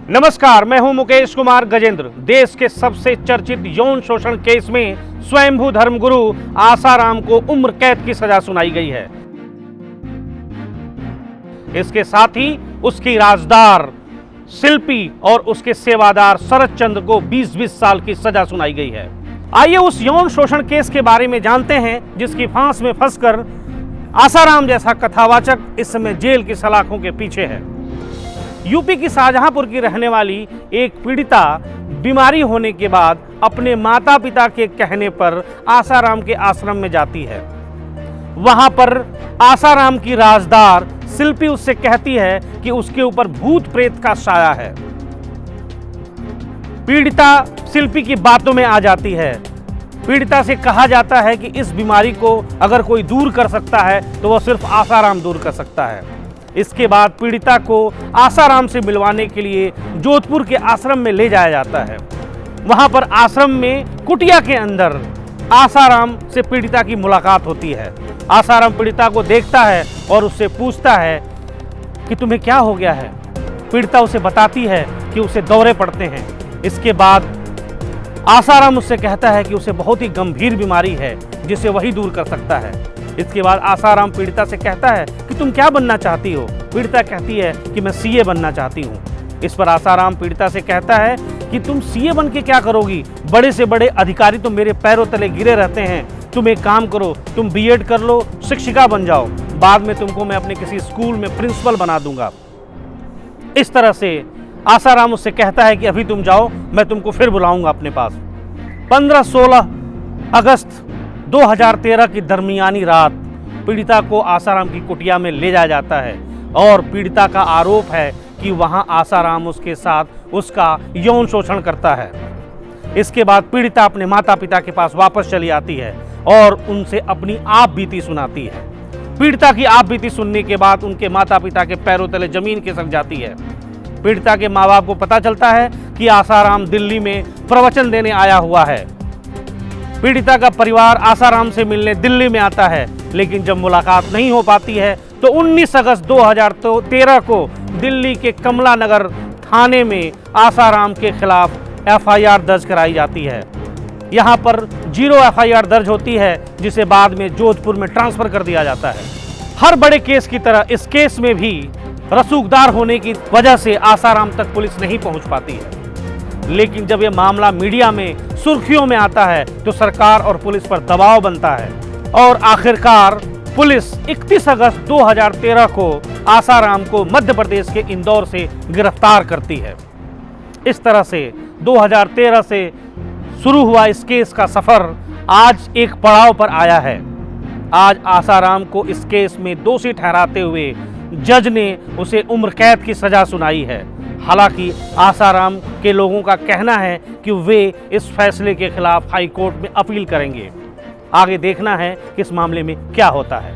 नमस्कार, मैं हूं मुकेश कुमार गजेंद्र। देश के सबसे चर्चित यौन शोषण केस में स्वयंभू धर्मगुरु आसाराम को उम्र कैद की सजा सुनाई गई है। इसके साथ ही उसकी राजदार शिल्पी और उसके सेवादार शरद चंद्र को 20-20 साल की सजा सुनाई गई है। आइए उस यौन शोषण केस के बारे में जानते हैं जिसकी फांस में फंसकर आसाराम जैसा कथावाचक इस समय जेल की सलाखों के पीछे है। यूपी की शाहजहांपुर की रहने वाली एक पीड़िता बीमारी होने के बाद अपने माता पिता के कहने पर आसाराम के आश्रम में जाती है। वहां पर आसाराम की राजदार शिल्पी उससे कहती है कि उसके ऊपर भूत प्रेत का साया है। पीड़िता शिल्पी की बातों में आ जाती है। पीड़िता से कहा जाता है कि इस बीमारी को अगर कोई दूर कर सकता है तो वह सिर्फ आसाराम दूर कर सकता है। इसके बाद पीड़िता को आसाराम से मिलवाने के लिए जोधपुर के आश्रम में ले जाया जाता है। वहां पर आश्रम में कुटिया के अंदर आसाराम से पीड़िता की मुलाकात होती है। आसाराम पीड़िता को देखता है और उससे पूछता है कि तुम्हें क्या हो गया है। पीड़िता उसे बताती है कि उसे दौरे पड़ते हैं। इसके बाद आसाराम उससे कहता है कि उसे बहुत ही गंभीर बीमारी है जिसे वही दूर कर सकता है। इसके बाद आसाराम पीड़िता से कहता है कि तुम क्या बनना चाहती हो। पीड़िता कहती है कि मैं सीए बनना चाहती हूँ। इस पर आसाराम पीड़िता से कहता है कि तुम सीए बन के क्या करोगी, बड़े से बड़े अधिकारी तो मेरे पैरों तले गिरे रहते हैं। तुम एक काम करो, तुम बीएड कर लो, शिक्षिका बन जाओ, बाद में तुमको मैं अपने किसी स्कूल में प्रिंसिपल बना दूंगा। इस तरह से आसाराम उससे कहता है कि अभी तुम जाओ, मैं तुमको फिर बुलाऊंगा अपने पास। 15-16 अगस्त 2013 की दरमियानी रात पीड़िता को आसाराम की कुटिया में ले जाया जाता है और पीड़िता का आरोप है कि वहां आसाराम उसके साथ उसका यौन शोषण करता है। इसके बाद पीड़िता अपने माता पिता के पास वापस चली आती है और उनसे अपनी आप बीती सुनाती है। पीड़िता की आप बीती सुनने के बाद उनके माता पिता के पैरों तले जमीन खिसक जाती है। पीड़िता के माँ बाप को पता चलता है कि आसाराम दिल्ली में प्रवचन देने आया हुआ है। पीड़िता का परिवार आसाराम से मिलने दिल्ली में आता है, लेकिन जब मुलाकात नहीं हो पाती है तो 19 अगस्त 2013 को दिल्ली के कमला नगर थाने में आसाराम के खिलाफ एफआईआर दर्ज कराई जाती है। यहां पर 0 एफआईआर दर्ज होती है जिसे बाद में जोधपुर में ट्रांसफर कर दिया जाता है। हर बड़े केस की तरह इस केस में भी रसूखदार होने की वजह से आसाराम तक पुलिस नहीं पहुंच पाती है। लेकिन जब यह मामला मीडिया में सुर्खियों में आता है तो सरकार और पुलिस पर दबाव बनता है और आखिरकार पुलिस 31 अगस्त 2013 को आसाराम को मध्य प्रदेश के इंदौर से गिरफ्तार करती है। इस तरह से 2013 से शुरू हुआ इस केस का सफर आज एक पड़ाव पर आया है। आज आसाराम को इस केस में दोषी ठहराते हुए जज ने उसे उम्र कैद की सजा सुनाई है। हालांकि आसाराम के लोगों का कहना है कि वे इस फैसले के खिलाफ हाई कोर्ट में अपील करेंगे। आगे देखना है कि इस मामले में क्या होता है।